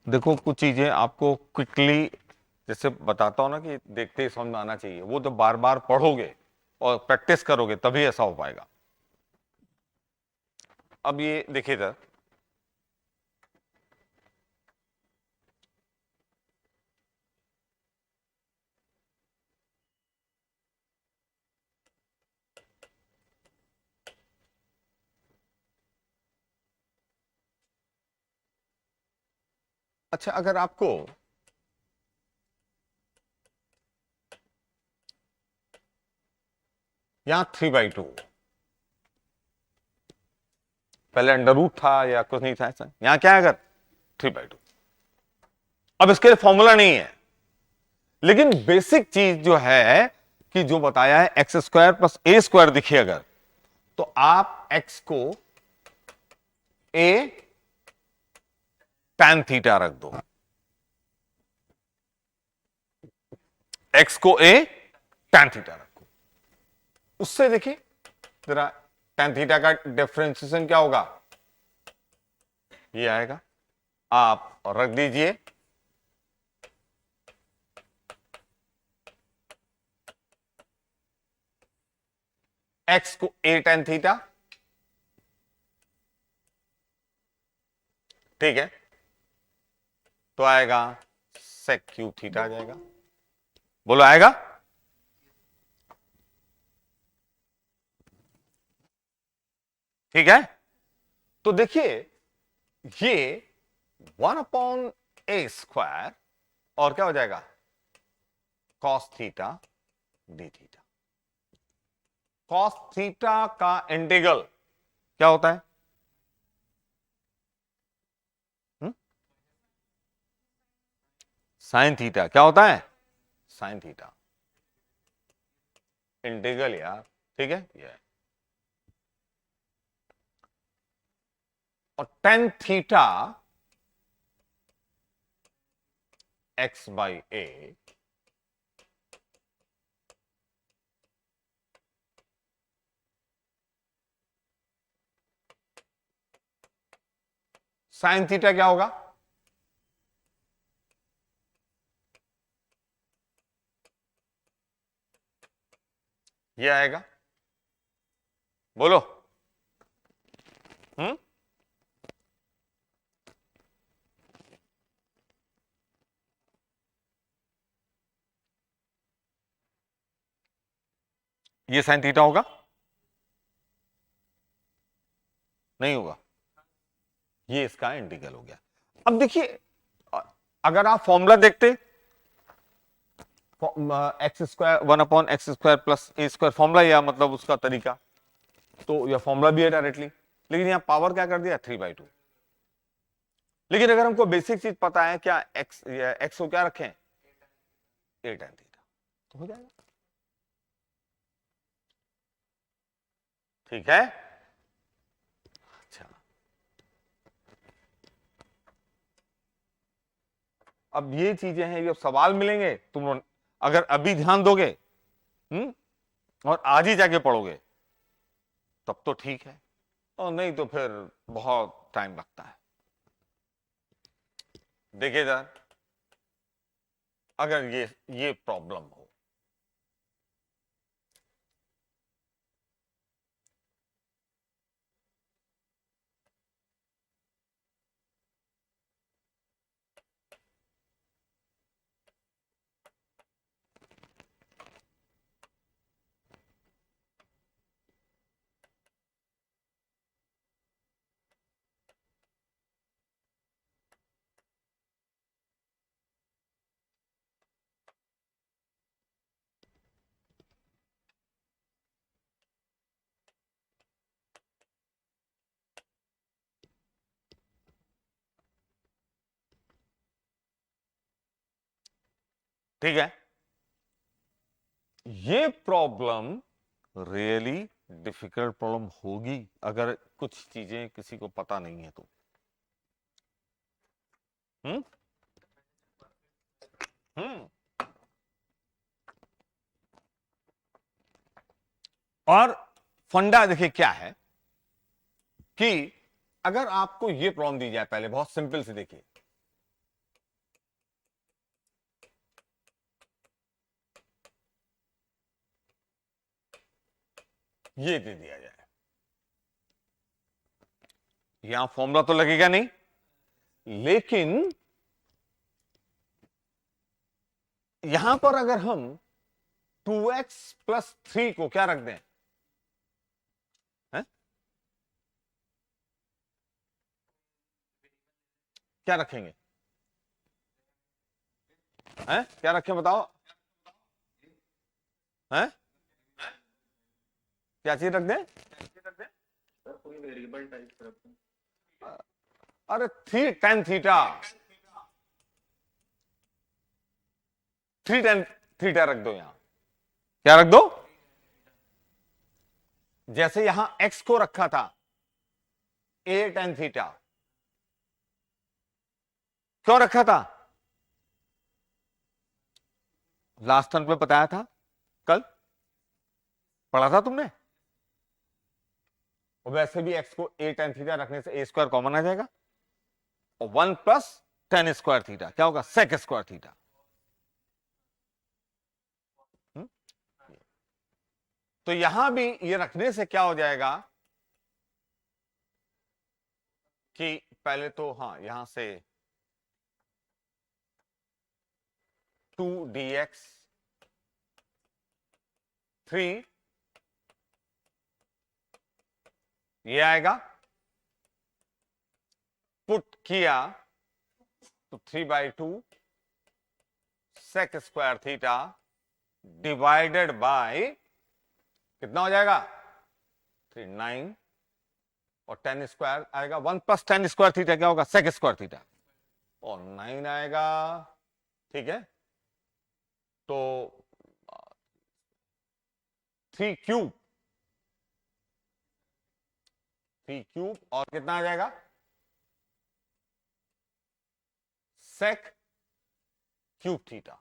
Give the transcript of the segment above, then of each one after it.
देखो कुछ चीजें आपको क्विकली जैसे बताता हूं ना कि देखते ही समझ में आना चाहिए, वो तो बार बार पढ़ोगे और प्रैक्टिस करोगे तभी ऐसा हो पाएगा। अब ये देखिए इधर, अच्छा अगर आपको यहां 3/2, पहले अंडर रूट था या कुछ नहीं था ऐसा, यहां क्या है अगर 3/2, अब इसके लिए फॉर्मूला नहीं है, लेकिन बेसिक चीज जो है कि जो बताया है एक्स स्क्वायर प्लस ए स्क्वायर, दिखिए अगर तो आप एक्स को ए tan थीटा रख दो, एक्स को ए tan थीटा रखो, उससे देखिए जरा tan थीटा का डिफरेंशिएशन क्या होगा, ये आएगा, आप रख दीजिए एक्स को ए tan थीटा, ठीक है, तो आएगा sec क्यूब थीटा आ जाएगा, बोलो आएगा। ठीक है, तो देखिए ये 1/a² और क्या हो जाएगा cos theta D theta. cos theta का इंटीग्रल क्या होता है, साइन थीटा क्या होता है, साइन थीटा इंटीग्रल यार, ठीक है ये, और tan theta x/a sine theta क्या होगा, ये आएगा, बोलो। हम्म, ये साइन थीटा होगा, नहीं होगा, ये इसका इंटीग्रल हो गया। अब देखिए अगर आप फॉर्मूला देखते, x² 1/x² plus a² formula, या मतलब उसका तरीका, तो यह फॉर्मूला भी है डायरेक्टली, लेकिन यहां पावर क्या कर दिया 3/2। लेकिन अगर हमको बेसिक चीज पता है क्या, एक्स को क्या रखें ए tan थीटा, तो हो जाएगा, ठीक है। अच्छा अब ये चीजें हैं, जब सवाल मिलेंगे तुम अगर अभी ध्यान दोगे, और आज ही जाके पढ़ोगे तब तो ठीक है, और नहीं तो फिर बहुत टाइम लगता है। देखिए जरा, अगर ये प्रॉब्लम हो, ठीक है, ये प्रॉब्लम रियली डिफिकल्ट प्रॉब्लम होगी अगर कुछ चीजें किसी को पता नहीं है तो। हम्म हम्म और फंडा देखिए क्या है कि अगर आपको ये प्रॉब्लम दी जाए, पहले बहुत सिंपल से देखिए, ये दे दिया जाए, यहां फॉर्मूला तो लगेगा नहीं, लेकिन यहां पर अगर हम 2x+3 को क्या रख दें, है? क्या रखेंगे, हैं? क्या रखें बताओ, हैं? क्या चीज रख दें? कोई वेरिएबल टाइप रख दें। अरे tan थीटा, 3 tan थीटा रख दो, यहां क्या रख दो, जैसे यहां x को रखा था a tan थीटा, क्यों रखा था, लास्ट टर्म में बताया था, कल पढ़ा था तुमने, और वैसे भी x को a tan थीटा रखने से a² कॉमन आ जाएगा, और 1+tan² थीटा क्या होगा, sec² थीटा। तो यहां भी ये रखने से क्या हो जाएगा कि पहले तो हाँ यहां से 2dx 3 ये आएगा, पुट किया तो 3/2 sec² थीटा डिवाइडेड बाय कितना हो जाएगा 3 9, और tan² आएगा 1+tan² थीटा क्या होगा, sec² थीटा, और 9 आएगा, ठीक है, तो 3³ और कितना आ जाएगा, sec³ थीटा,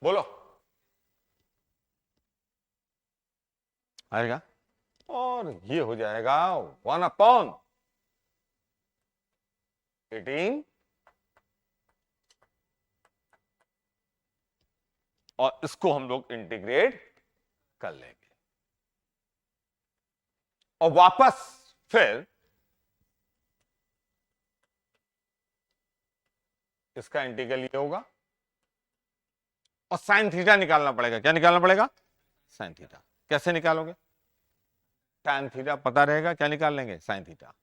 बोलो आएगा, और ये हो जाएगा 1/18, और इसको हम लोग इंटीग्रेट कर लेंगे, और वापस फिर इसका इंटीग्रल ये होगा, और साइन थीटा निकालना पड़ेगा, क्या निकालना पड़ेगा, साइन थीटा, कैसे निकालोगे, tan थीटा पता रहेगा, क्या निकाल लेंगे, साइन थीटा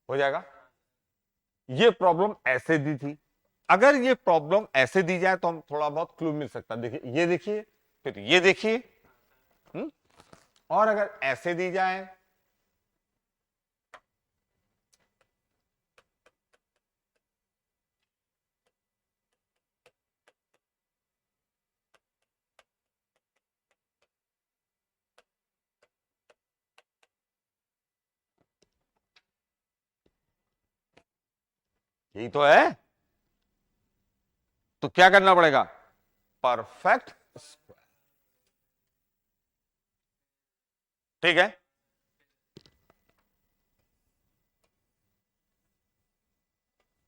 हो जाएगा। ये प्रॉब्लम ऐसे दी थी, अगर ये प्रॉब्लम ऐसे दी जाए तो हम थोड़ा बहुत क्लू मिल सकता है, देखिए ये देखिए, फिर ये देखिए, और अगर ऐसे दी जाए यही तो है, तो क्या करना पड़ेगा, परफेक्ट स्क्वायर, ठीक है,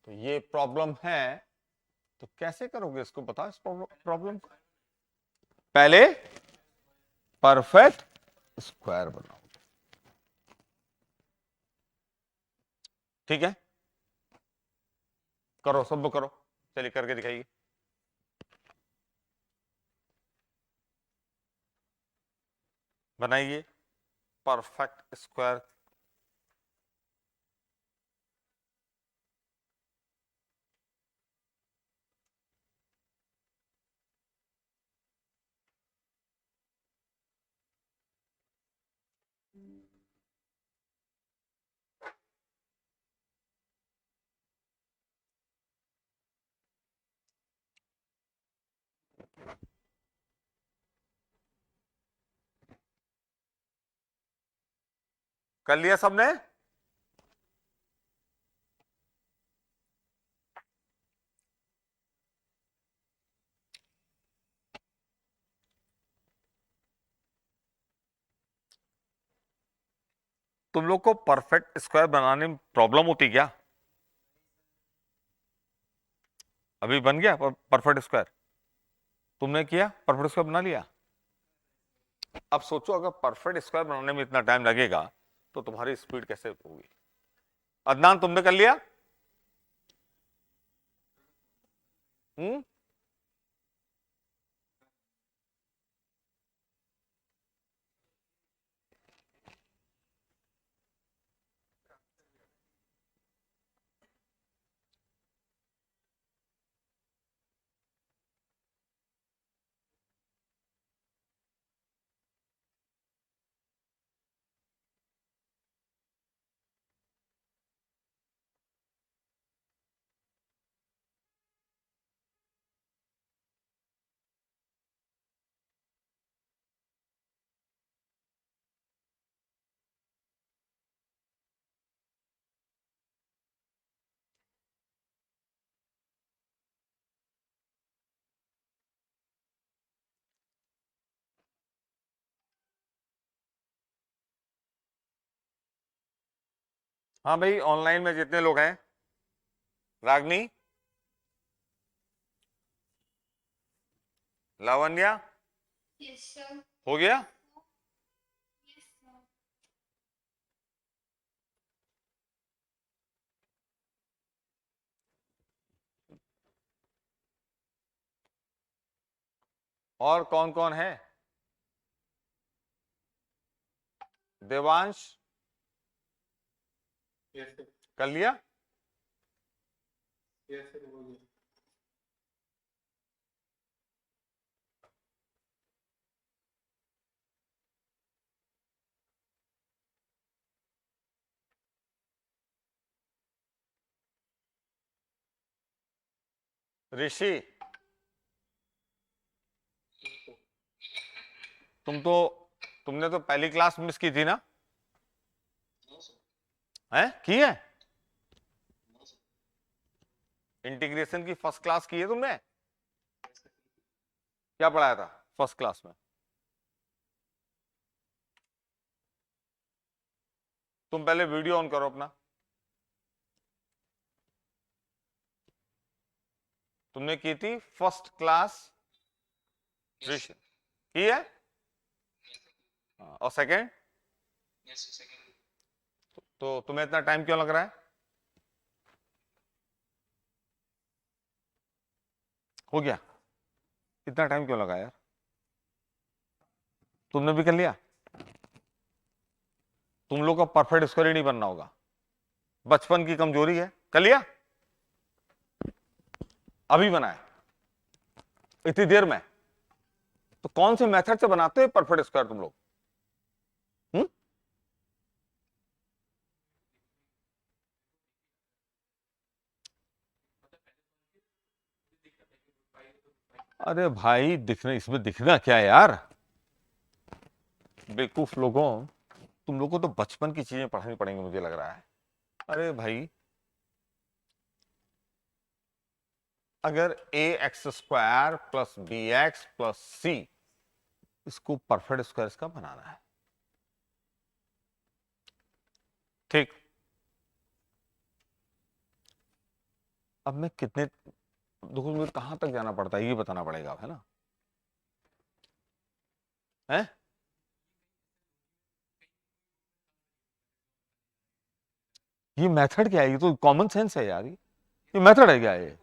तो ये प्रॉब्लम है, तो कैसे करोगे इसको बताओ, इस प्रॉब्लम को पहले परफेक्ट स्क्वायर बनाओ, ठीक है, करो सब लोग करो, चलिए करके दिखाइए, बनाइए परफेक्ट स्क्वायर, कर लिया सबने, तुम लोग को परफेक्ट स्क्वायर बनाने में प्रॉब्लम होती क्या, अभी बन गया परफेक्ट स्क्वायर, तुमने किया परफेक्ट स्क्वायर बना लिया, अब सोचो अगर परफेक्ट स्क्वायर बनाने में इतना टाइम लगेगा तो तुम्हारी स्पीड कैसे होगी। अदनान तुमने कर लिया? हम्म। हाँ भाई, ऑनलाइन में जितने लोग हैं, रागनी, लावण्या, Yes, sir. हो गया? Yes, sir. और कौन कौन है? Devansh yes sir. कर लिया? यस सर, हो गया। ऋषि, तुमने तो पहली क्लास मिस की थी ना? है की है? इंटीग्रेशन की फर्स्ट क्लास की है तुमने? क्या पढ़ाया था फर्स्ट क्लास में? तुम पहले वीडियो ऑन करो अपना। तुमने की थी फर्स्ट क्लास की है? हाँ, और सेकंड? तो तुम्हें इतना टाइम क्यों लग रहा है? हो गया? इतना टाइम क्यों लगा यार? तुमने भी कर लिया? तुम लोग का परफेक्ट स्क्वायर ही नहीं बनना होगा, बचपन की कमजोरी है। कर लिया? अभी बनाए इतनी देर में? तो कौन से मेथड से बनाते हो परफेक्ट स्क्वायर तुम लोग? हम्म? अरे भाई, दिखना इसमें दिखना क्या है यार? बेवकूफ लोगों, तुम लोगों को तो बचपन की चीजें पढ़ानी पड़ेंगी मुझे लग रहा है। अरे भाई, अगर A X square plus B X plus C, इसको परफेक्ट स्क्वायर इसका बनाना है, ठीक? अब मैं कितने, देखो मुझे कहां तक जाना पड़ता है ये बताना पड़ेगा, है ना? है? ये मेथड क्या है? ये तो कॉमन सेंस है यार, ये मेथड है क्या ये?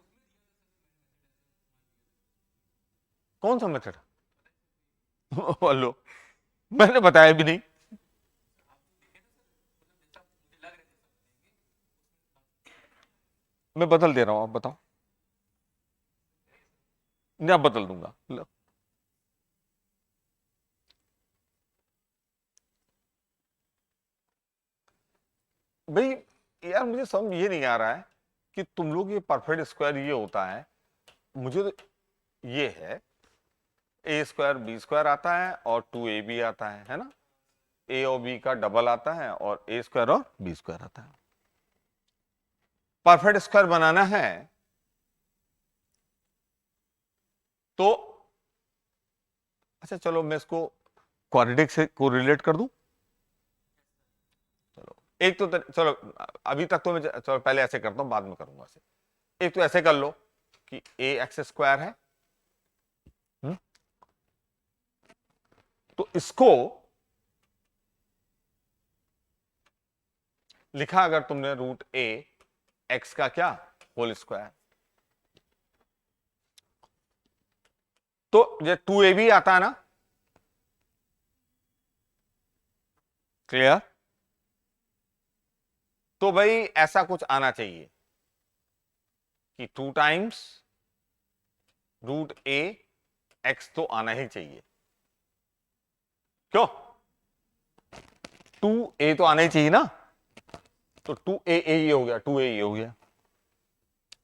कौन सा मेथड? हेलो, मैंने बताया भी नहीं। मैं बदल दे रहा हूं, आप बताओ। नहीं, आप बदल दूंगा। लो। भाई यार, मुझे समझ ये नहीं आ रहा है कि तुम लोग ये परफेक्ट स्क्वायर ये होता है, मुझे तो ये है ए स्क्वायर बी स्क्वायर आता है और 2ab आता है ना? ए और बी का डबल आता है और ए स्क्वायर और बी स्क्वायर आता है। परफेक्ट स्क्वायर बनाना है तो अच्छा चलो, मैं इसको क्वाड्रेटिक से कोरिलेट कर दूं। चलो, एक तो चलो, अभी तक तो मैं, चलो पहले ऐसे करता हूं, बाद में करूंगा ऐसे। एक तो ऐसे कर लो कि ए एक्स स्क्वायर है, तो इसको लिखा अगर तुमने रूट ए एक्स का क्या होल स्क्वायर, तो ये 2ab आता है ना, क्लियर। तो भाई ऐसा कुछ आना चाहिए कि 2 टाइम्स रूट ए एक्स तो आना ही चाहिए, क्यों? 2a तो आना ही चाहिए ना, तो 2a ये हो गया, 2a ये हो गया।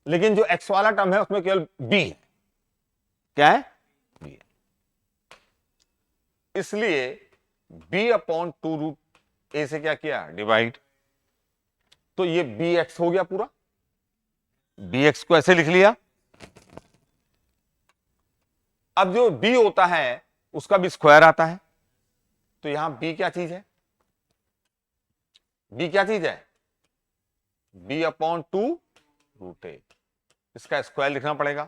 लेकिन जो x वाला टर्म है उसमें केवल b है, क्या है? b है। इसलिए b अपॉन 2 रूट ए से क्या किया, डिवाइड, तो ये bx हो गया पूरा, bx को ऐसे लिख लिया। अब जो b होता है उसका भी स्क्वायर आता है, तो यहां b क्या चीज है, b क्या चीज है, b अपॉन 2 रूट ए, इसका स्क्वायर लिखना पड़ेगा,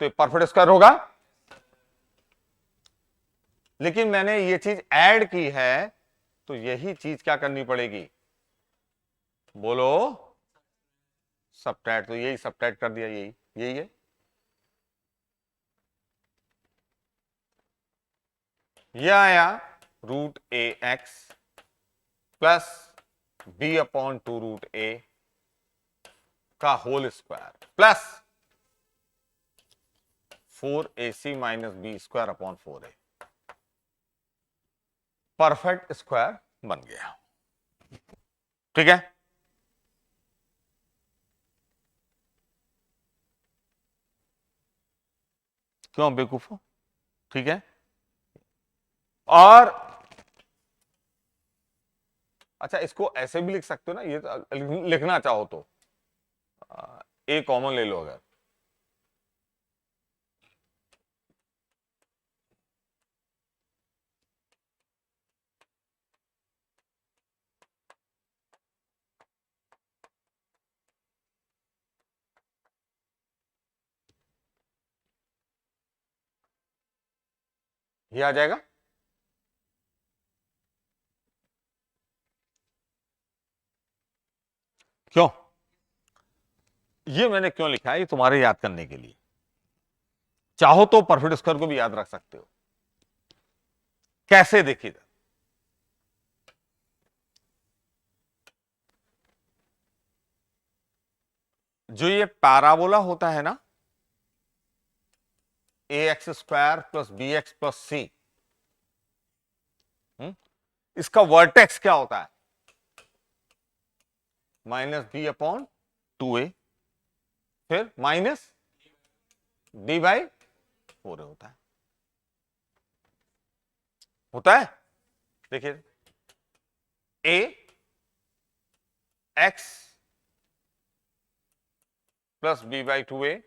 तो ये परफेक्ट स्क्वायर होगा। लेकिन मैंने ये चीज ऐड की है, तो यही चीज क्या करनी पड़ेगी, बोलो, सबट्रैक्ट, तो यही सबट्रैक्ट कर दिया, यही यही है। यह आया root A X plus B upon 2 root A का whole square plus 4ac minus B square upon 4a, perfect square बन गया, ठीक है। क्यों बेवकूफो, ठीक है। और अच्छा, इसको ऐसे भी लिख सकते हो ना, ये तो लिखना चाहो तो ए कॉमन ले लो अगर, ये आ जाएगा। क्यों, ये मैंने क्यों लिखा है, ये तुम्हारे याद करने के लिए, चाहो तो परफेक्ट स्क्वायर को भी याद रख सकते हो। कैसे, देखिए, जो ये पैराबोला होता है ना, A X square plus B X plus C, इसका वर्टेक्स क्या होता है, माइनस बी अपॉन 2a, फिर माइनस डी बाई 4a होता है, देखिए, A X plus B by 2a,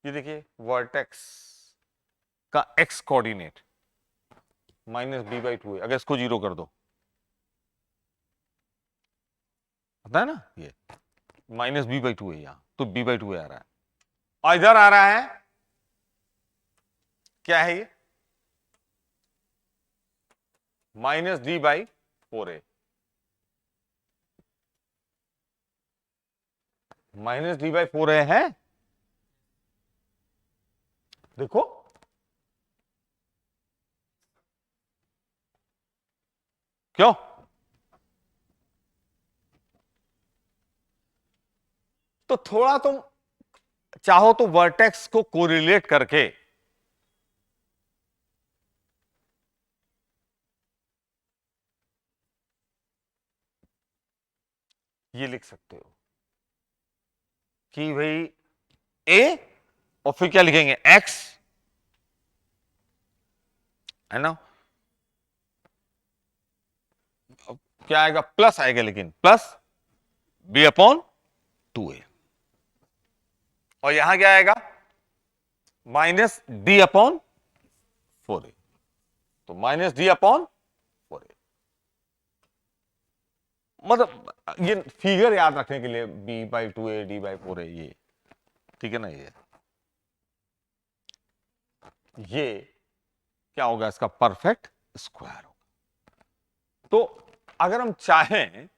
ये देखिए वर्टेक्स का X coordinate minus B by 2a, अगर इसको 0 कर दो, पता है ना, ये माइनस बी बाई 2a, यहां तो बी बाई 2a आ रहा है, और इधर आ रहा है क्या है, ये minus D by 4a, minus D by 4a है, देखो, क्यों, तो थोड़ा तुम चाहो तो वर्टेक्स को कोरिलेट करके ये लिख सकते हो कि भाई ए, और फिर क्या लिखेंगे, एक्स, है ना, क्या आएगा, प्लस आएगा, लेकिन प्लस बी अपॉन 2a, और यहां क्या आएगा, माइनस डी अपॉन 4a, तो माइनस डी अपॉन 4a, मतलब ये फिगर याद रखने के लिए b by 2a D by 4a, ये ठीक है ना, ये ये क्या होगा, इसका परफेक्ट स्क्वायर होगा। तो अगर हम चाहें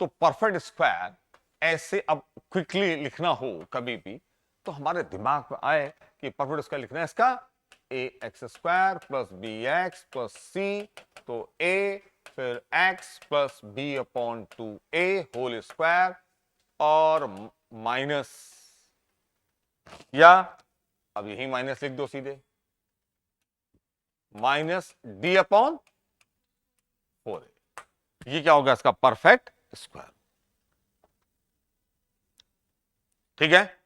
तो परफेक्ट स्क्वायर ऐसे अब क्विकली लिखना हो कभी भी, तो हमारे दिमाग में आए कि परफेक्ट स्क्वायर लिखना है इसका A X square plus B X plus C, तो ए फिर X plus B upon 2a whole square और माइनस, या अब यही माइनस लिख दो सीधे, माइनस डी अपॉन 4a। ये क्या होगा, इसका परफेक्ट स्क्वायर। ठीक है,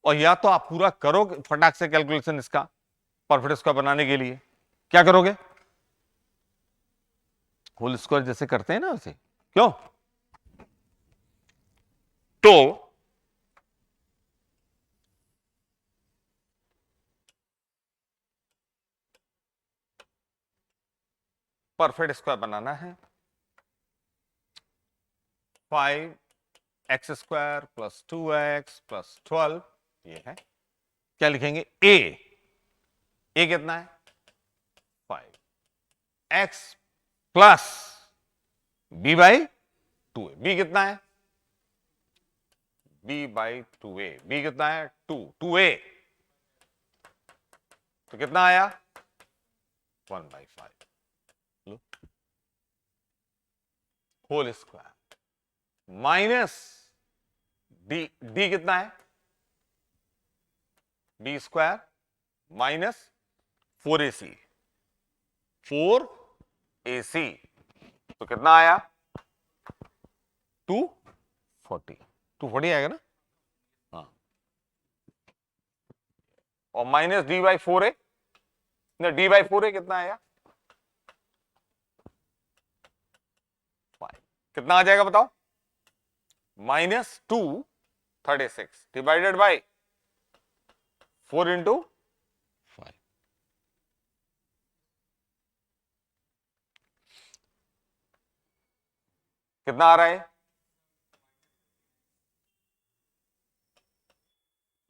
और या तो आप पूरा करोगे फटाक से कैलकुलेशन इसका परफेक्ट स्क्वायर बनाने के लिए, क्या करोगे, होल स्क्वायर जैसे करते हैं ना वैसे, क्यों, तो परफेक्ट स्क्वायर बनाना है 5x² प्लस 2x प्लस 12, ये है, क्या लिखेंगे, ए कितना है 5x प्लस b/2a, बी कितना है b/2a, बी कितना है 2a, तो कितना आया 1/5 होल स्क्वायर माइनस डी कितना है b² माइनस 4ac, 4ac, तो कितना आया 240 आएगा ना, हाँ, और माइनस d/4a, d/4a कितना आया 5, कितना आ जाएगा बताओ, -236 डिवाइडेड बाय 4 इंटू 5, कितना आ रहा है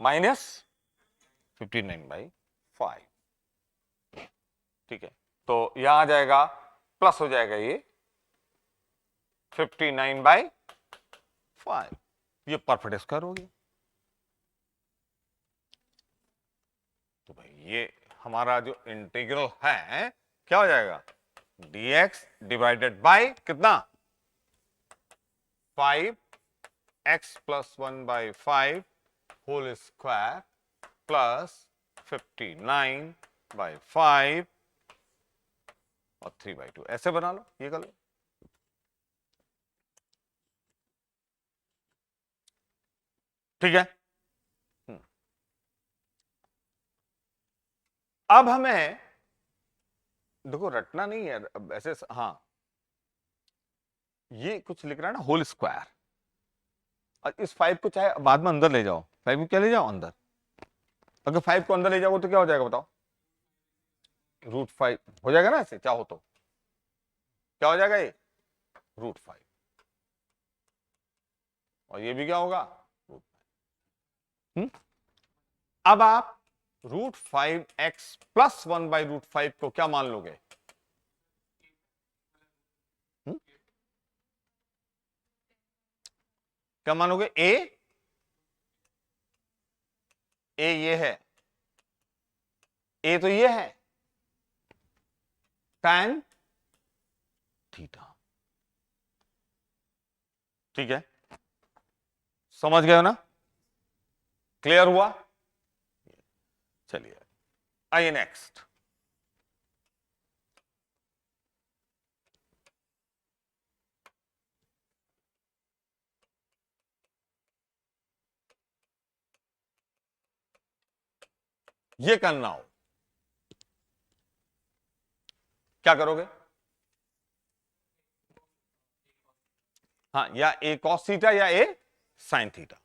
-59/5। ठीक है, तो यहां आ जाएगा प्लस हो जाएगा ये 59/5, ये परफेक्ट स्क्वायर हो गया। तो भाई ये हमारा जो इंटीग्रल है क्या हो जाएगा, dx डिवाइडेड बाय कितना 5x plus 1/5 whole square plus 59/5 और 3/2, ऐसे बना लो, ये कर लो। ठीक है, अब हमें देखो रटना नहीं है अब ऐसे, हाँ ये कुछ लिख रहा है ना होल स्क्वायर, और इस 5 को चाहे बाद में अंदर ले जाओ, 5 को क्या ले जाओ अंदर, अगर 5 को अंदर ले जाओगे तो क्या हो जाएगा बताओ, √5 हो जाएगा ना, ऐसे चाहो तो क्या हो जाएगा ये √5, और ये भी क्या होगा √5। अब आप √5x प्लस 1/√5 को क्या मान लोगे, क्या मानोगे, ए ये है, ए तो ये है tan थीटा। ठीक है, समझ गए हो ना, क्लियर हुआ, चलिए आइए नेक्स्ट, ये करना हो क्या करोगे, हाँ, या a cos थीटा या a sin थीटा,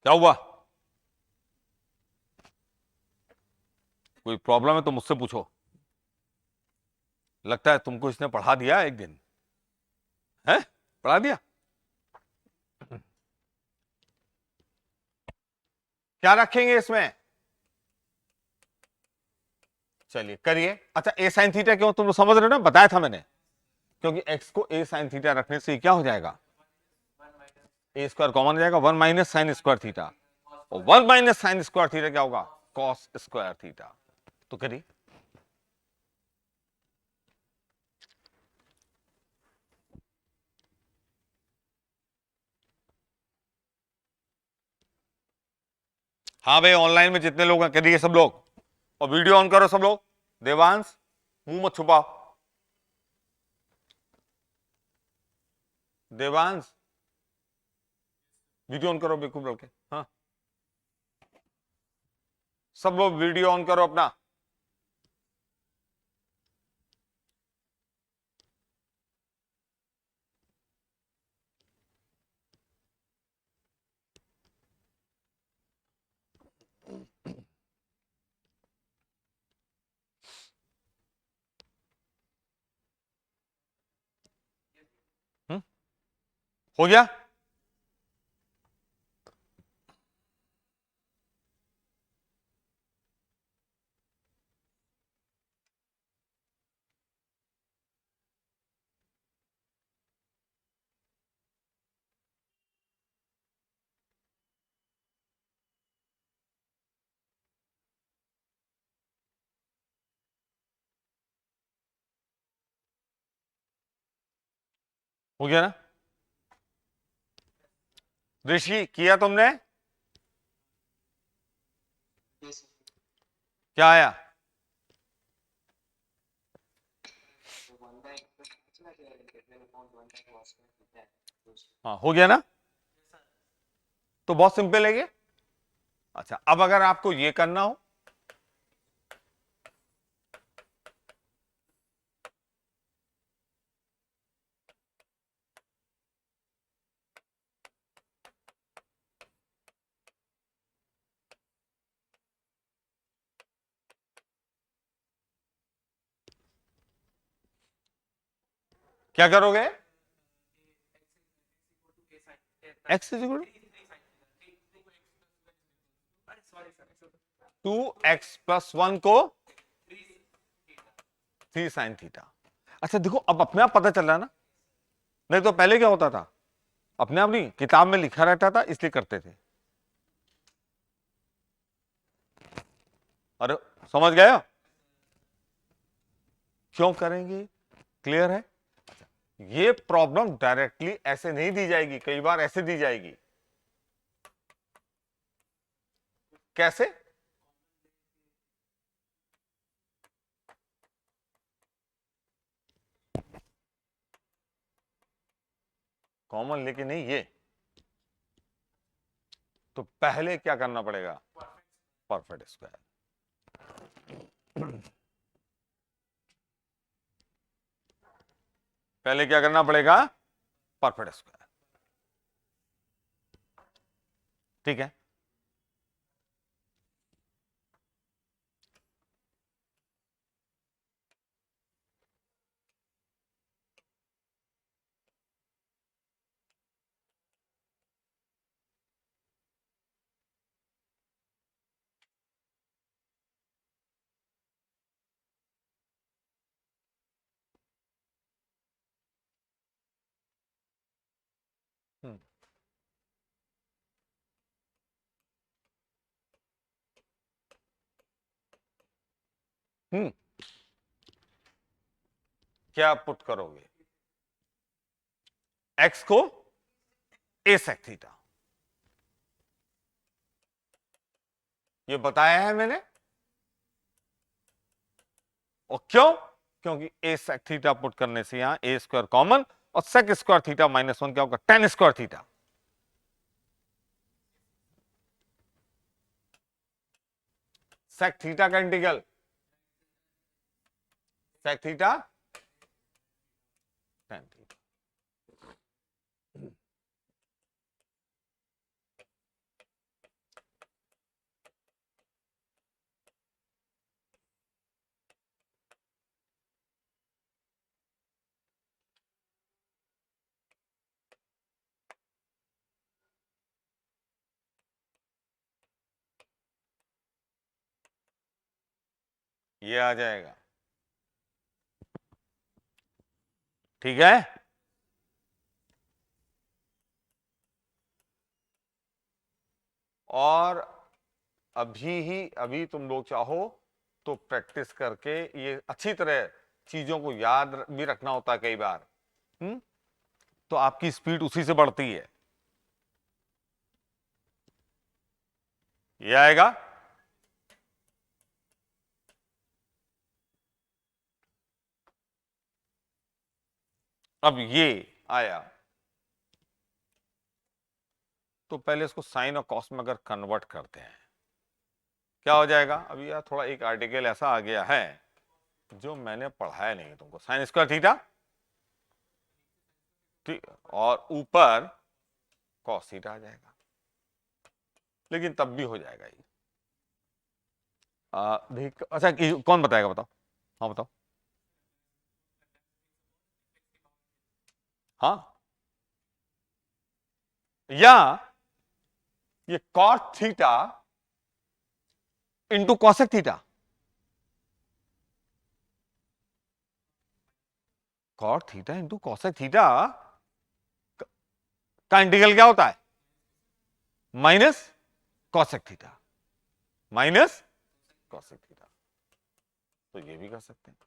क्या हुआ, कोई प्रॉब्लम है तो मुझसे पूछो। लगता है तुमको इसने पढ़ा दिया एक दिन, है? पढ़ा दिया। क्या रखेंगे इसमें? चलिए करिए। अच्छा, ए साइन थीटा क्यों, तुम लोग समझ रहे हो ना, बताया था मैंने, क्योंकि एक्स को ए साइन थीटा रखने से क्या हो जाएगा, ए स्क्वायर कॉमन हो जाएगा, 1 - sin² थीटा, और 1 - sin² थीटा क्या होगा, cos² थीटा। तो करिए। हाँ भाई, ऑनलाइन में जितने लोग हैं करिए सब लोग, और वीडियो ऑन करो सब लोग। देवांश, मुंह मत छुपाओ। देवांश, वीडियो ऑन करो बिल्कुल बोल के। हाँ, सब लोग वीडियो ऑन करो अपना। हम्म, हो गया? हो गया ना? ऋषि, किया तुमने? क्या आया? हाँ, हो गया ना? तो बहुत सिंपल है ये। अच्छा, अब अगर आपको ये करना हो, क्या करोगे? एक्स इज इक्वल 2x+1 को 3 sin थीटा। अच्छा देखो, अब अपने आप पता चल रहा है ना, नहीं तो पहले क्या होता था, अपने आप नहीं, किताब में लिखा रहता था इसलिए करते थे। अरे समझ गए हो? क्यों करेंगे? क्लियर है? ये प्रॉब्लम डायरेक्टली ऐसे नहीं दी जाएगी, कई बार ऐसे दी जाएगी। कैसे? कॉमन लेके नहीं, ये तो पहले क्या करना पड़ेगा, परफेक्ट स्क्वायर। पहले क्या करना पड़ेगा, परफेक्ट स्क्वायर। ठीक है? हम्म हम्म, क्या पुट करोगे, एक्स को a sec थीटा, ये बताया है मैंने। और क्यों? क्योंकि a sec थीटा पुट करने से यहां a² कॉमन, और sec² थीटा -1 क्या होगा, tan² थीटा। sec थीटा का integral, sec theta tan theta. ये आ जाएगा, ठीक है। और अभी तुम लोग चाहो तो प्रैक्टिस करके ये अच्छी तरह चीजों को याद भी रखना होता है कई बार, तो आपकी स्पीड उसी से बढ़ती है। ये आएगा, अब ये आया तो पहले इसको साइन और कॉस में अगर कन्वर्ट करते हैं क्या हो जाएगा। अभी यार थोड़ा एक आर्टिकल ऐसा आ गया है जो मैंने पढ़ाया नहीं तुमको, साइन स्क्वायर थीटा, ठीक, और ऊपर कॉस थीटा आ जाएगा, लेकिन तब भी हो जाएगा ये। देख, अच्छा कौन बताएगा, बताओ। हाँ बताओ। हाँ, या ये cot theta into cosec theta. Cot theta into cosec theta का इंटीग्रल क्या होता है, minus cosec theta, minus cosec theta. तो ये भी कर सकते हैं,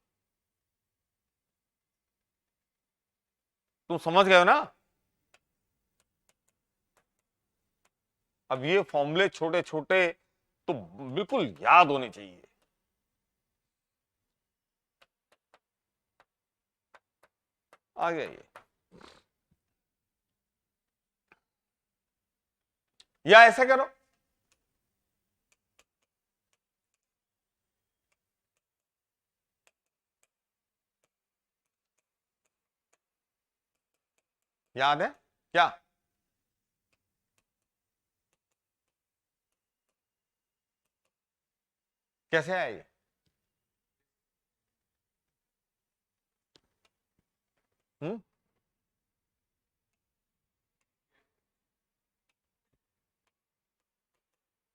तुम समझ गए हो ना। अब ये फॉर्मूले छोटे छोटे तो बिल्कुल याद होने चाहिए। आ गया ये, या ऐसे करो, याद है क्या, कैसे आया ये। हम्म,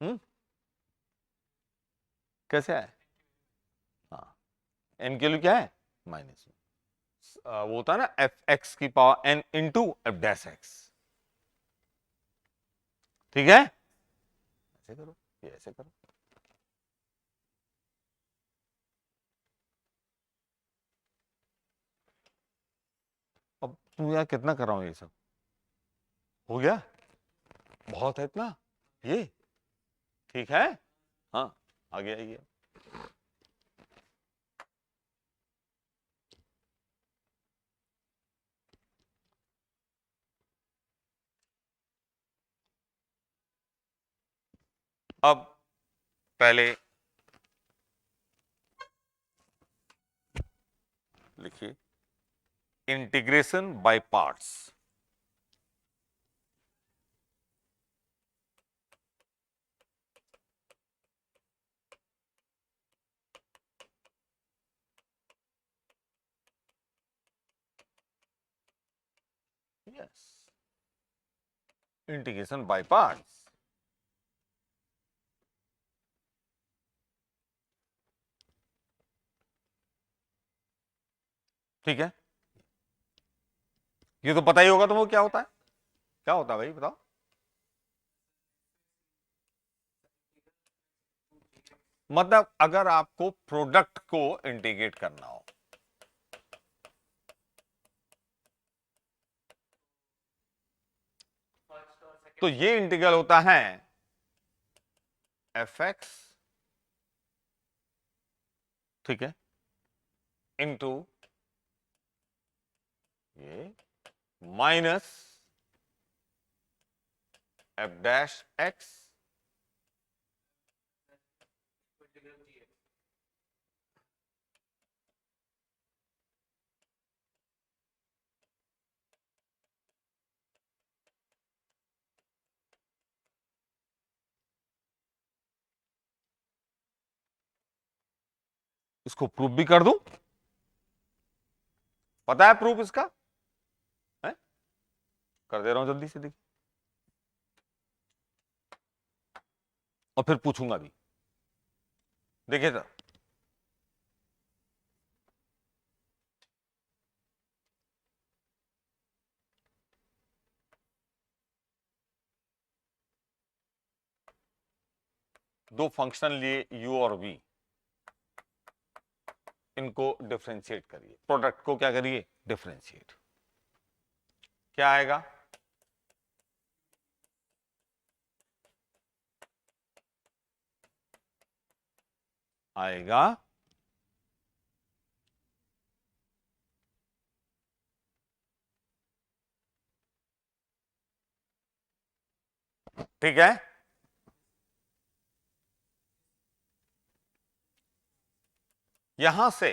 हम्म, कैसे आया। हाँ, एन के लिए क्या है, माइनस, वो होता है ना एफ एक्स की power N into F dash X, ठीक है। ऐसे करो, ये ऐसे करो। अब तुम यार कितना कर रहा हूं ये सब, हो गया, बहुत है इतना ये, ठीक है। हाँ, आ गया ये। अब पहले लिखिए integration by parts. Yes, integration by parts, ठीक है। ये तो पता ही होगा तुमको क्या होता है, क्या होता है भाई बताओ। मतलब अगर आपको प्रोडक्ट को इंटीग्रेट करना हो तो ये इंटीग्रल होता है एफ एक्स, ठीक है, इंटू ये माइनस एफ डैश एक्स इसको प्रूफ भी कर दूं, पता है प्रूफ इसका है, कर दे रहा हूं जल्दी से, देखिए, और फिर पूछूंगा भी, देखिए सर। दो फंक्शन लिए u और v, इनको डिफरेंशिएट करिए, प्रोडक्ट को क्या करिए, डिफरेंशिएट। क्या आएगा, आएगा ठीक है। यहां से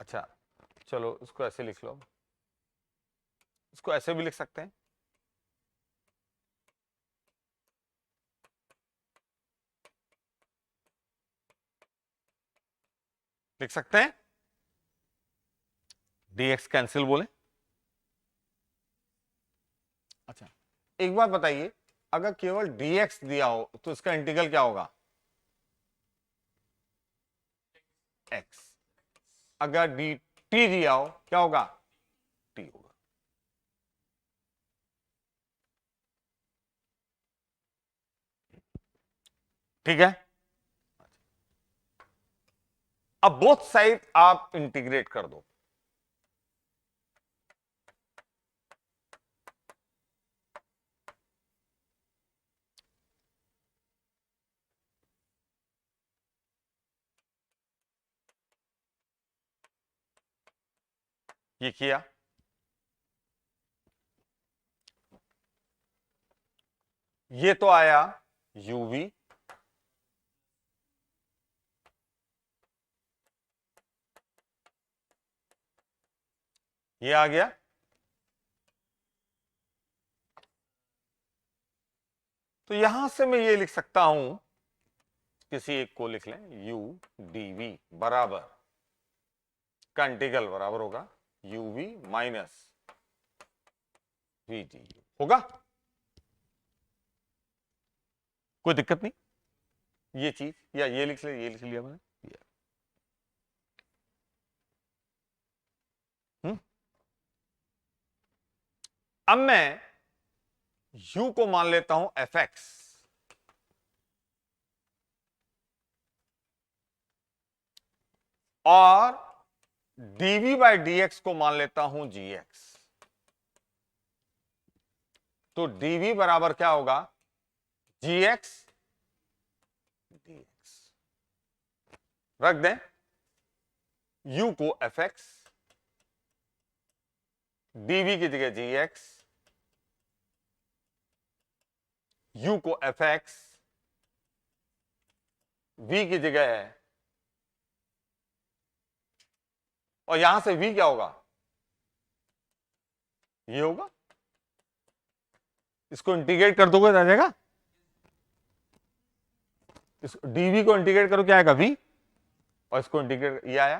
अच्छा चलो इसको ऐसे लिख लो, इसको ऐसे भी लिख सकते हैं, लिख सकते हैं dx कैंसिल बोले। अच्छा एक बात बताइए, अगर केवल dx दिया हो तो इसका इंटीग्रल क्या होगा, x। अगर dt दिया हो क्या होगा, t होगा। ठीक है, अब बोथ साइड आप इंटीग्रेट कर दो, ये किया, ये तो आया uv, ये आ गया, तो यहां से मैं ये लिख सकता हूं, किसी एक को लिख लें, u dv बराबर का इंटीग्रल बराबर होगा uv माइनस vdu होगा, कोई दिक्कत नहीं, ये चीज या ये लिख ले, ये लिख लिया मैंने ये। अब मैं u को मान लेता हूं fx, और dv बाई dx को मान लेता हूं gx, तो dv बराबर क्या होगा, gx dx। रख दें u को fx, dv की जगह gx, u को fx, v की जगह है, और यहां से v क्या होगा, ये होगा, इसको इंटीग्रेट कर दोगे आ जाएगा, इस dv को इंटीग्रेट करो क्या आएगा v, और इसको इंटीग्रेट ये आया,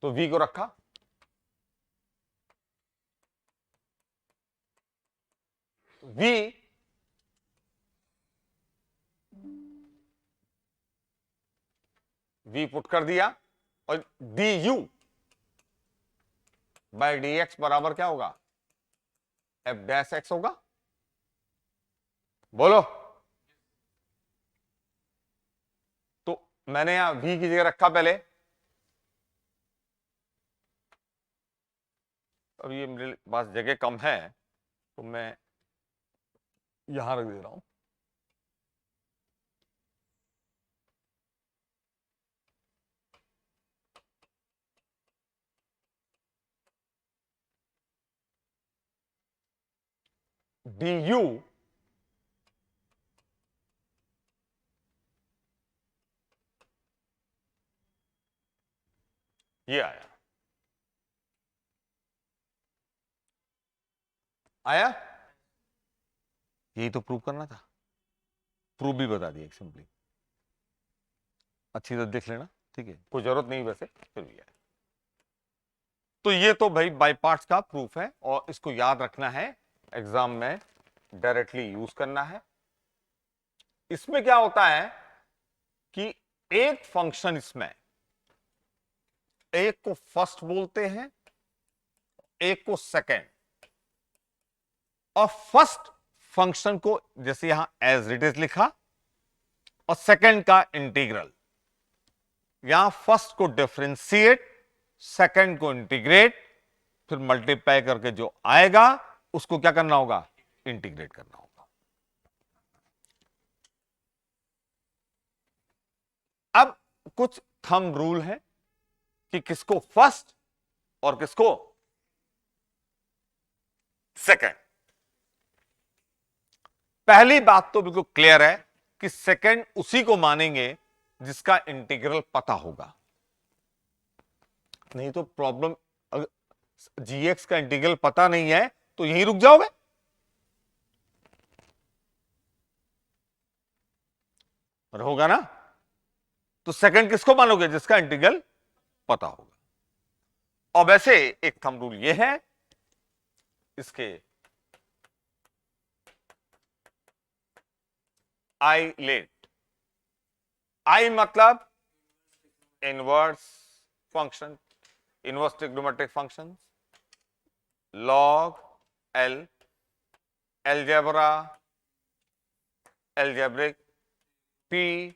तो v को रखा, v पुट कर दिया, और du बाई dx बराबर क्या होगा, f डैश x होगा, बोलो। तो मैंने यहां v की जगह रखा पहले, अब ये मेरे पास जगह कम है तो मैं यहां रख दे रहा हूं, du ये आया, आया, यही तो प्रूव करना था, प्रूव भी बता दिया सिंपली, अच्छी तरह देख लेना, ठीक है, कोई जरूरत नहीं वैसे, फिर भी आया। तो ये तो भाई बाय पार्ट्स का प्रूफ है और इसको याद रखना है, एग्जाम में डायरेक्टली यूज करना है। इसमें क्या होता है कि एक फंक्शन, इसमें एक को फर्स्ट बोलते हैं, एक को सेकेंड, और फर्स्ट फंक्शन को जैसे यहां एज इट इज लिखा, और सेकेंड का इंटीग्रल, यहां फर्स्ट को डिफरेंशिएट, सेकेंड को इंटीग्रेट, फिर मल्टीप्लाई करके जो आएगा उसको क्या करना होगा, इंटीग्रेट करना होगा। अब कुछ थंब रूल है कि किसको फर्स्ट और किसको सेकेंड। पहली बात तो बिल्कुल क्लियर है कि सेकेंड उसी को मानेंगे जिसका इंटीग्रल पता होगा, नहीं तो प्रॉब्लम, जीएक्स का इंटीग्रल पता नहीं है तो यहीं रुक जाओगे। होगा ना, तो सेकंड किसको मानोगे, जिसका इंटीग्रल पता होगा। और वैसे एक थंब रूल ये है इसके, आइलेट, आई मतलब inverse function, inverse trigonometric function, log, L, algebra, algebraic, P,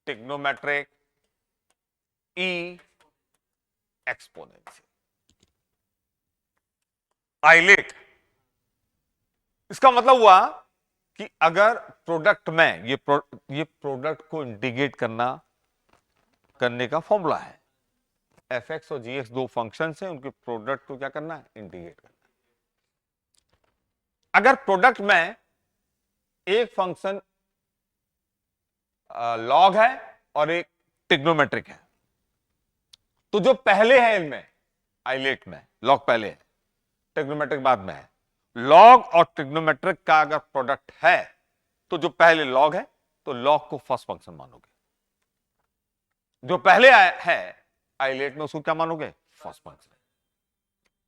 trigonometric, E, exponential. ILATE, इसका मतलब हुआ कि अगर प्रोडक्ट में ये प्रोडक्ट को इंटीग्रेट करने का फॉर्मूला है, एफ एक्स और जी एक्स दो फंक्शंस हैं, उनके प्रोडक्ट को क्या करना है, इंटीग्रेट करना है। अगर प्रोडक्ट में एक फंक्शन लॉग है और एक ट्रिग्नोमेट्रिक है, तो जो पहले है इनमें, आइलेट में लॉग पहले है, ट्रिग्नोमेट्रिक बाद में है, लॉग और ट्रिग्नोमेट्रिक का अगर प्रोडक्ट है तो जो पहले लॉग है तो लॉग को फर्स्ट फंक्शन मानोगे, जो पहले है आइलेट में उसको क्या मानोगे, फर्स्ट फंक्शन।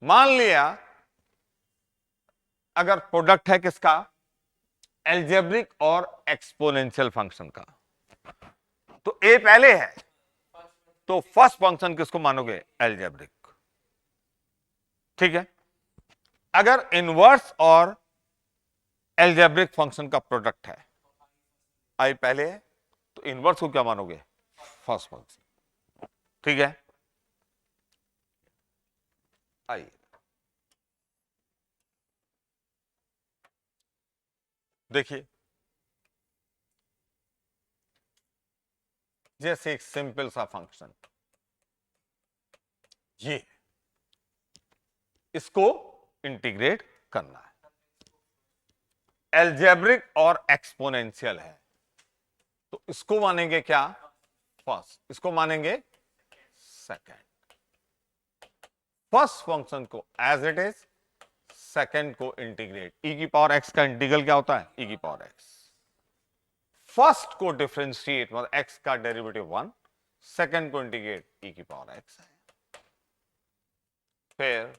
मान लिया अगर प्रोडक्ट है किसका, एल्जेब्रिक और एक्सपोनेंशियल फंक्शन का, तो ए पहले है तो फर्स्ट फंक्शन किसको मानोगे, एल्जेब्रिक। ठीक है, अगर इनवर्स और एल्जेब्रिक फंक्शन का प्रोडक्ट है, आई पहले है तो इनवर्स को क्या मानोगे, फर्स्ट फंक्शन। ठीक है, आइए देखिए, जैसे एक सिंपल सा फंक्शन ये, इसको इंटीग्रेट करना है, एल्जेब्रिक और एक्सपोनेंशियल है, तो इसको मानेंगे क्या, फर्स्ट, इसको मानेंगे सेकंड। फर्स्ट फंक्शन को एज इट इज, सेकंड को इंटीग्रेट, ई की पावर एक्स का इंटीग्रल क्या होता है, ई की पावर एक्स। फर्स्ट को डिफरेंशिएट मतलब एक्स का डेरिवेटिव 1, सेकंड को इंटीग्रेट, ई की पावर एक्स है। फिर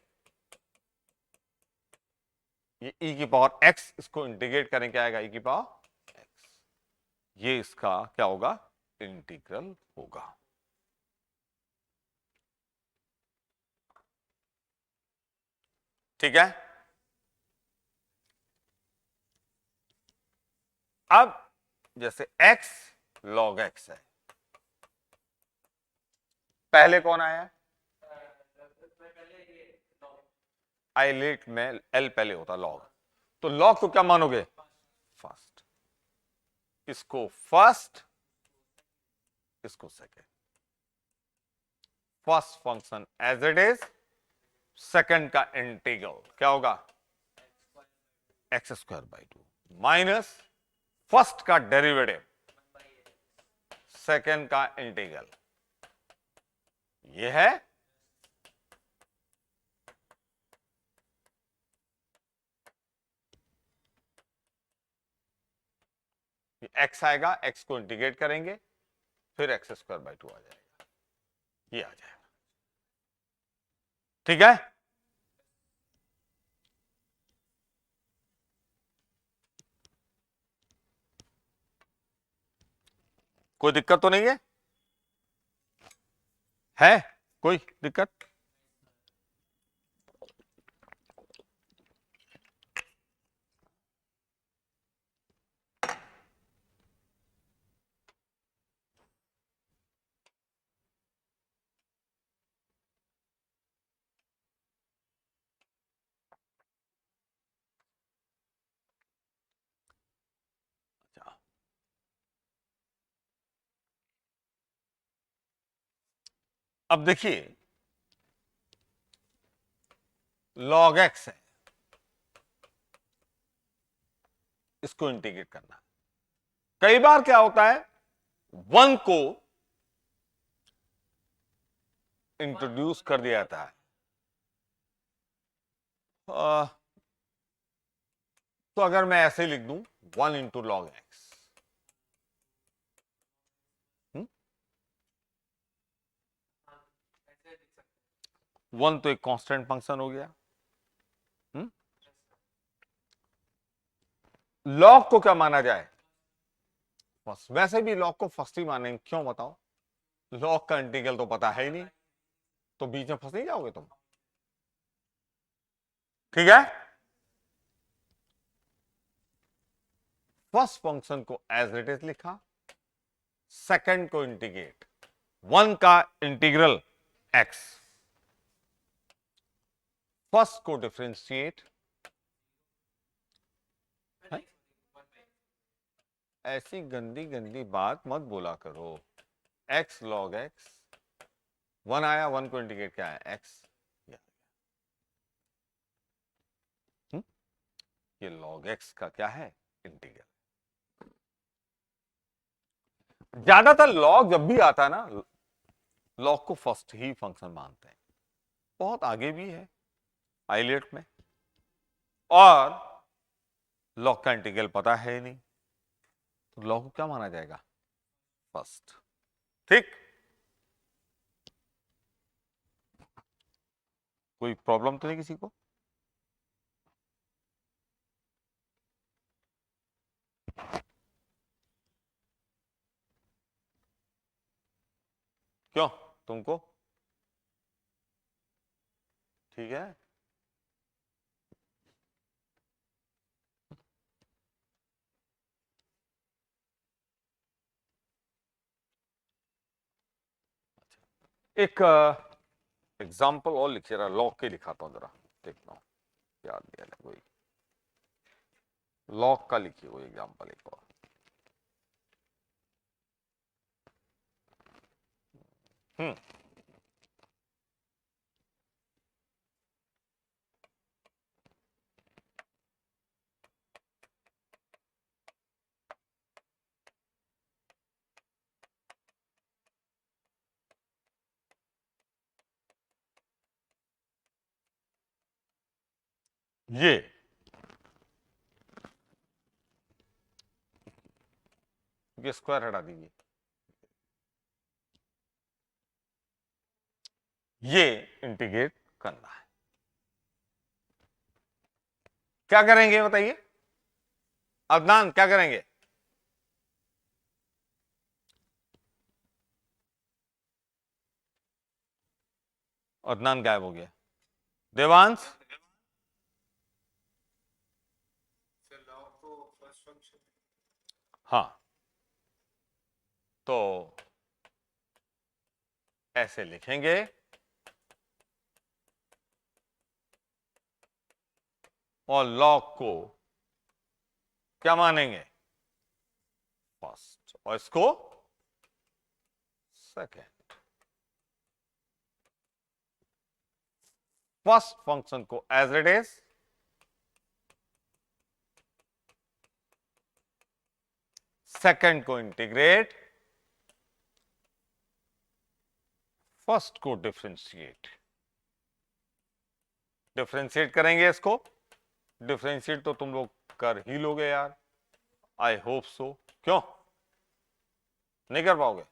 ये ई की पावर एक्स, इसको इंटीग्रेट करें क्या आएगा, ई की पावर एक्स, ये इसका क्या होगा, इंटीग्रल होगा। ठीक है, अब जैसे x log x है, पहले कौन आया, आइलेट में l पहले होता log, तो log को क्या मानोगे, फर्स्ट, इसको फर्स्ट, इसको second. First function as it is, second का इंटीग्रल क्या होगा, X square by 2 minus first का डेरिवेटिव, सेकेंड का इंटीग्रल, यह है एक्स आएगा, एक्स को इंटीग्रेट करेंगे, फिर एक्स स्क्वायर बाई 2 आ जाएगा, ये आ जाएगा। ठीक है, कोई दिक्कत तो नहीं है कोई दिक्कत? अच्छा, अब देखिए log x है, इसको इंटीग्रेट करना। कई बार क्या होता है, 1 को इंट्रोड्यूस कर दिया जाता है। तो अगर मैं ऐसे लिख दूं 1 इंटू लॉग एक्स, 1 तो एक कांस्टेंट फंक्शन हो गया। लॉग को क्या माना जाए? फर्स्ट। वैसे भी लॉग को फर्स्ट ही मानेंगे, क्यों बताओ? लॉग का इंटीग्रल तो पता है ही नहीं, तो बीच में फंस नहीं जाओगे तुम। ठीक है, फर्स्ट फंक्शन को एज इट इज लिखा, सेकंड को इंटीग्रेट, 1 का इंटीग्रल x, फर्स्ट को डिफरेंशिएट, ऐसी गंदी गंदी बात मत बोला करो। x log x, 1 आया, 1 को इंटीग्रेट क्या है x, ये log x का क्या है इंटीग्रल। ज्यादातर log जब भी आता है ना, log को फर्स्ट ही फंक्शन मानते हैं, बहुत आगे भी है आइलेट में, और log का इंटीग्रल पता है नहीं, तो log को क्या माना जाएगा? फर्स्ट। ठीक, कोई प्रॉब्लम तो नहीं किसी को? क्यों, तुमको ठीक है? एक एग्जाम्पल और लिखिए रहा, लॉग के लिखाता हूं जरा, देखता हूं याद दिया है कोई, लॉग का लिखिए कोई एग्जाम्पल एक और। हम्म, ये स्क्वायर हटा दीजिए, ये इंटीग्रेट करना है। क्या करेंगे बताइए अदनान, क्या करेंगे? अदनान गायब हो गया। देवांश, हाँ, तो ऐसे लिखेंगे, और लॉग को क्या मानेंगे? फर्स्ट, और इसको सेकेंड। फर्स्ट फंक्शन को एज इट इज, सेकेंड को इंटीग्रेट, फर्स्ट को डिफरेंशिएट। डिफरेंशिएट करेंगे इसको, डिफरेंशिएट तो तुम लोग कर ही लोगे यार, आई होप सो। क्यों नहीं कर पाओगे?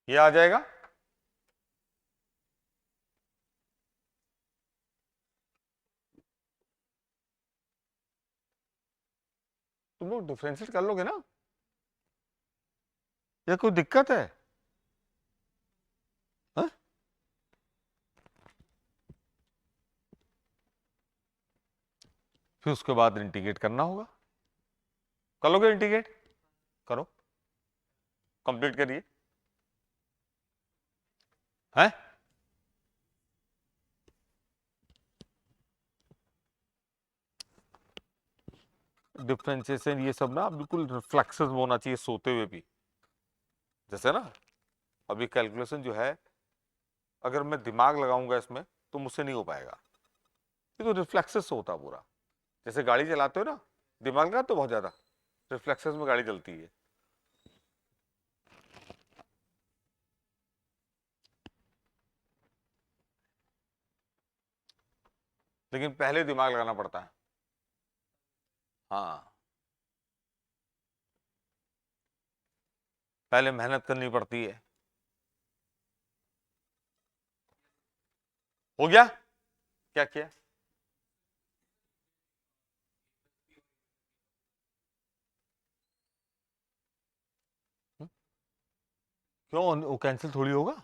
ये आ जाएगा। तुम लोग डिफरेंशिएट कर लोगे ना? या कोई दिक्कत है? हा? फिर उसके बाद इंटीग्रेट करना होगा। कर लोगे इंटीग्रेट? करो, कंप्लीट करिए। है डिफरेंशिएशन ये सब ना बिल्कुल रिफ्लेक्सेस में होना चाहिए, सोते हुए भी। जैसे ना अभी कैलकुलेशन जो है, अगर मैं दिमाग लगाऊंगा इसमें तो मुझसे नहीं हो पाएगा। ये तो रिफ्लेक्सेस से होता पूरा। जैसे गाड़ी चलाते हो ना, दिमाग लगाते तो बहुत ज्यादा, रिफ्लेक्सेस में गाड़ी चलती है। लेकिन पहले दिमाग लगाना पड़ता है। हाँ, पहले मेहनत करनी पड़ती है। हो गया? क्या किया? क्यों, वो कैंसिल थोड़ी होगा।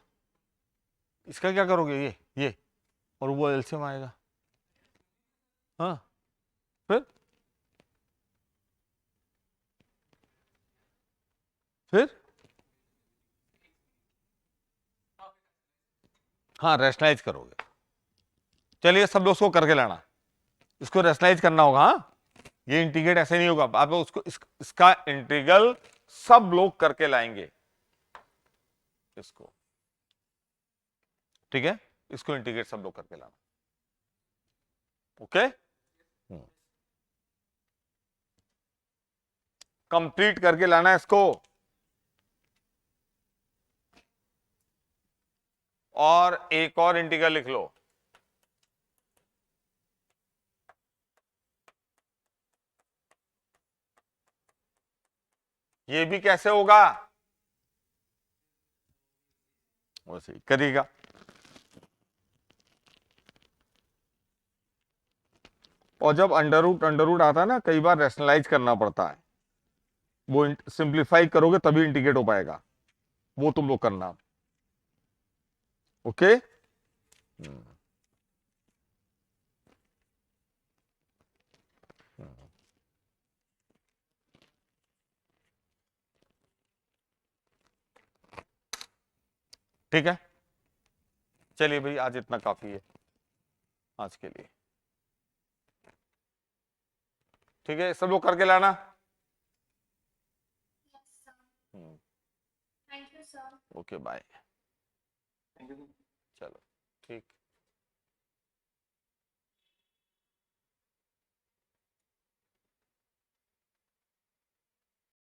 इसका क्या करोगे? ये और वो एलसीएम आएगा। हाँ, फिर हाँ, रैशनलाइज करोगे। चलिए सब लोग उसको करके लाना, इसको रैशनलाइज करना होगा। हाँ, ये इंटीग्रेट ऐसे नहीं होगा, आप उसको इसका इंटीग्रल सब लोग करके लाएंगे इसको। ठीक है, इसको इंटीग्रेट सब लोग करके लाना। ओके, कंप्लीट करके लाना है इसको। और एक और इंटीग्रल लिख लो। ये भी कैसे होगा? वैसे ही करिएगा। और जब अंडर रूट आता है ना, कई बार रैशनलाइज करना पड़ता है। वो सिंप्लीफाई करोगे तभी इंटीग्रेट हो पाएगा, वो तुम लोग करना। ओके, ठीक है। चलिए भाई, आज इतना काफी है आज के लिए। ठीक है, सब लोग करके लाना। Yes, sir. Thank you, sir. Okay, bye. Thank you. चलो, ठीक।